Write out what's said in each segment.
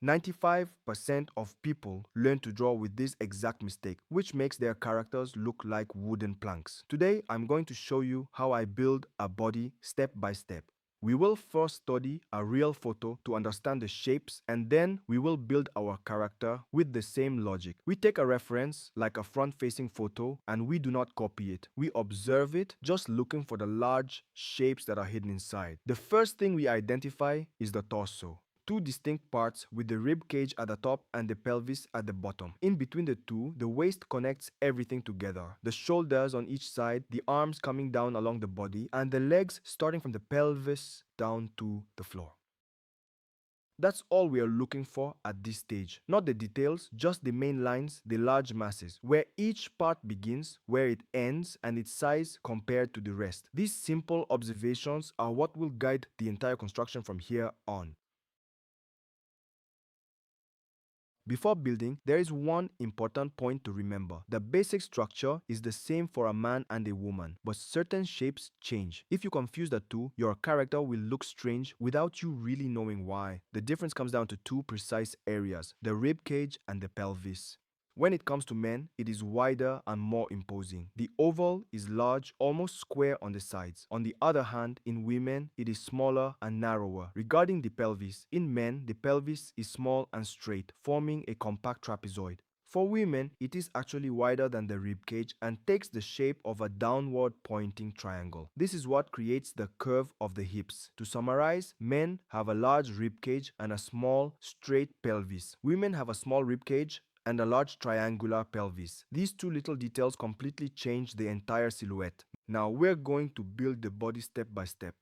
95% of people learn to draw with this exact mistake, which makes their characters look like wooden planks. Today, I'm going to show you how I build a body step by step. We will first study a real photo to understand the shapes, and then we will build our character with the same logic. We take a reference, like a front-facing photo, and we do not copy it. We observe it, just looking for the large shapes that are hidden inside. The first thing we identify is the torso. Two distinct parts with the rib cage at the top and the pelvis at the bottom. In between the two, the waist connects everything together. The shoulders on each side, the arms coming down along the body, and the legs starting from the pelvis down to the floor. That's all we are looking for at this stage. Not the details, just the main lines, the large masses, where each part begins, where it ends, and its size compared to the rest. These simple observations are what will guide the entire construction from here on. Before building, there is one important point to remember. The basic structure is the same for a man and a woman, but certain shapes change. If you confuse the two, your character will look strange without you really knowing why. The difference comes down to two precise areas, the rib cage and the pelvis. When it comes to men, it is wider and more imposing. The oval is large, almost square on the sides. On the other hand, in women, it is smaller and narrower. Regarding the pelvis, in men, the pelvis is small and straight, forming a compact trapezoid. For women, it is actually wider than the rib cage and takes the shape of a downward pointing triangle. This is what creates the curve of the hips. To summarize, men have a large rib cage and a small, straight pelvis. Women have a small rib cage and a large triangular pelvis. These two little details completely change the entire silhouette. Now we're going to build the body step by step.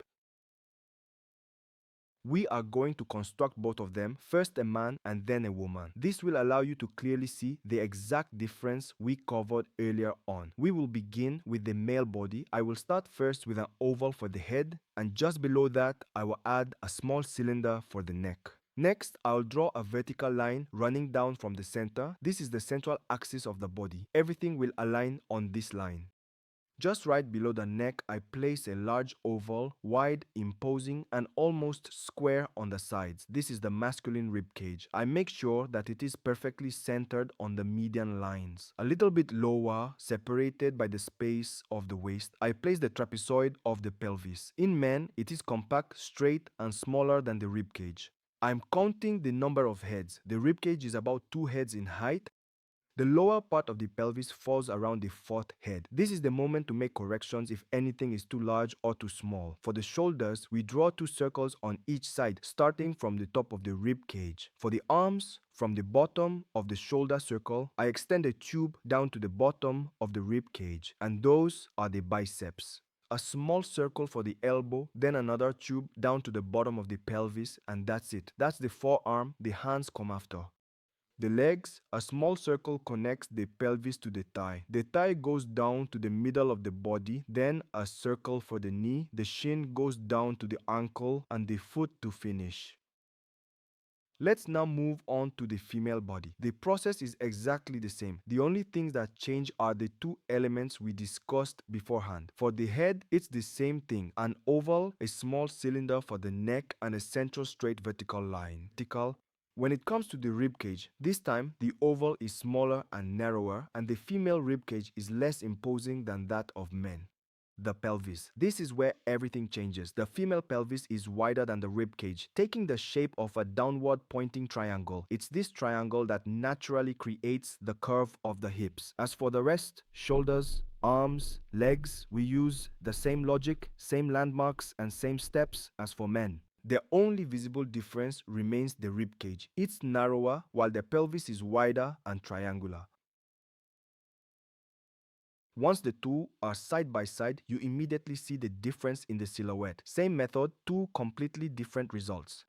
We are going to construct both of them, first a man and then a woman. This will allow you to clearly see the exact difference we covered earlier on. We will begin with the male body. I will start first with an oval for the head, and just below that, I will add a small cylinder for the neck. Next, I'll draw a vertical line running down from the center. This is the central axis of the body. Everything will align on this line. Just right below the neck, I place a large oval, wide, imposing, and almost square on the sides. This is the masculine rib cage. I make sure that it is perfectly centered on the median lines. A little bit lower, separated by the space of the waist, I place the trapezoid of the pelvis. In men, it is compact, straight, and smaller than the rib cage. I'm counting the number of heads. The rib cage is about 2 heads in height. The lower part of the pelvis falls around the fourth head. This is the moment to make corrections if anything is too large or too small. For the shoulders, we draw 2 circles on each side, starting from the top of the rib cage. For the arms, from the bottom of the shoulder circle, I extend a tube down to the bottom of the rib cage, and those are the biceps. A small circle for the elbow, then another tube down to the bottom of the pelvis, and that's it. That's the forearm. The hands come after. The legs, a small circle connects the pelvis to the thigh. The thigh goes down to the middle of the body, then a circle for the knee. The shin goes down to the ankle and the foot to finish. Let's now move on to the female body. The process is exactly the same. The only things that change are the two elements we discussed beforehand. For the head, it's the same thing. An oval, a small cylinder for the neck, and a central straight vertical line. When it comes to the rib cage, this time the oval is smaller and narrower, and the female rib cage is less imposing than that of men. The pelvis. This is where everything changes. The female pelvis is wider than the rib cage, taking the shape of a downward pointing triangle. It's this triangle that naturally creates the curve of the hips. As for the rest, shoulders, arms, legs, we use the same logic, same landmarks, and same steps as for men. The only visible difference remains the rib cage. It's narrower while the pelvis is wider and triangular. Once the two are side by side, you immediately see the difference in the silhouette. Same method, two completely different results.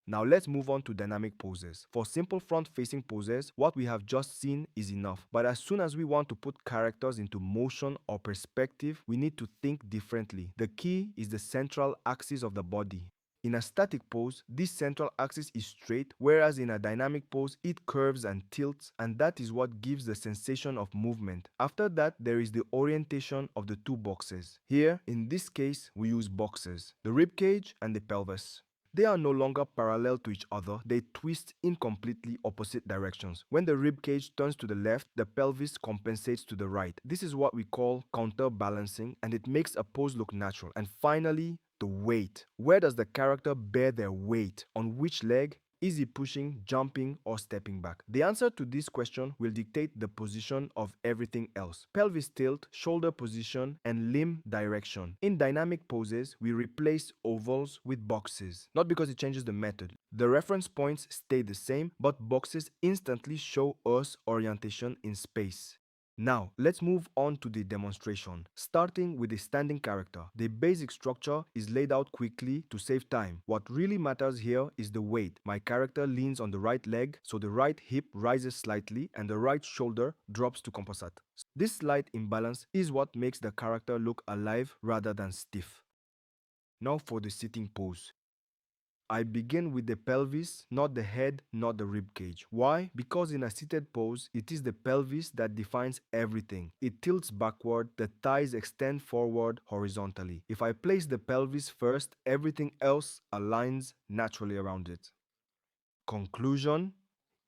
Now let's move on to dynamic poses. For simple front-facing poses, what we have just seen is enough. But as soon as we want to put characters into motion or perspective, we need to think differently. The key is the central axis of the body. In a static pose, this central axis is straight, whereas in a dynamic pose, it curves and tilts, and that is what gives the sensation of movement. After that, there is the orientation of the two boxes. Here, in this case, we use boxes, the rib cage and the pelvis. They are no longer parallel to each other, they twist in completely opposite directions. When the rib cage turns to the left, the pelvis compensates to the right. This is what we call counterbalancing, and it makes a pose look natural. And finally, the weight. Where does the character bear their weight? On which leg? Is he pushing, jumping, or stepping back? The answer to this question will dictate the position of everything else. Pelvis tilt, shoulder position, and limb direction. In dynamic poses, we replace ovals with boxes. Not because it changes the method. The reference points stay the same, but boxes instantly show us orientation in space. Now, let's move on to the demonstration. Starting with the standing character. The basic structure is laid out quickly to save time. What really matters here is the weight. My character leans on the right leg, so the right hip rises slightly and the right shoulder drops to compensate. This slight imbalance is what makes the character look alive rather than stiff. Now for the sitting pose. I begin with the pelvis, not the head, not the rib cage. Why? Because in a seated pose, it is the pelvis that defines everything. It tilts backward, the thighs extend forward horizontally. If I place the pelvis first, everything else aligns naturally around it. Conclusion: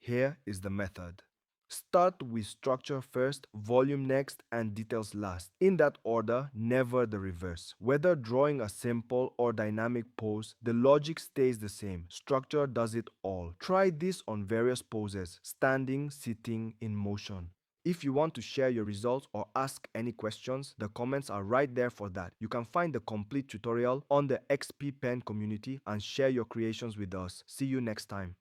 here is the method. Start with structure first, volume next, and details last. In that order, never the reverse. Whether drawing a simple or dynamic pose, the logic stays the same. Structure does it all. Try this on various poses: standing, sitting, in motion. If you want to share your results or ask any questions, the comments are right there for that. You can find the complete tutorial on the XP Pen community and share your creations with us. See you next time.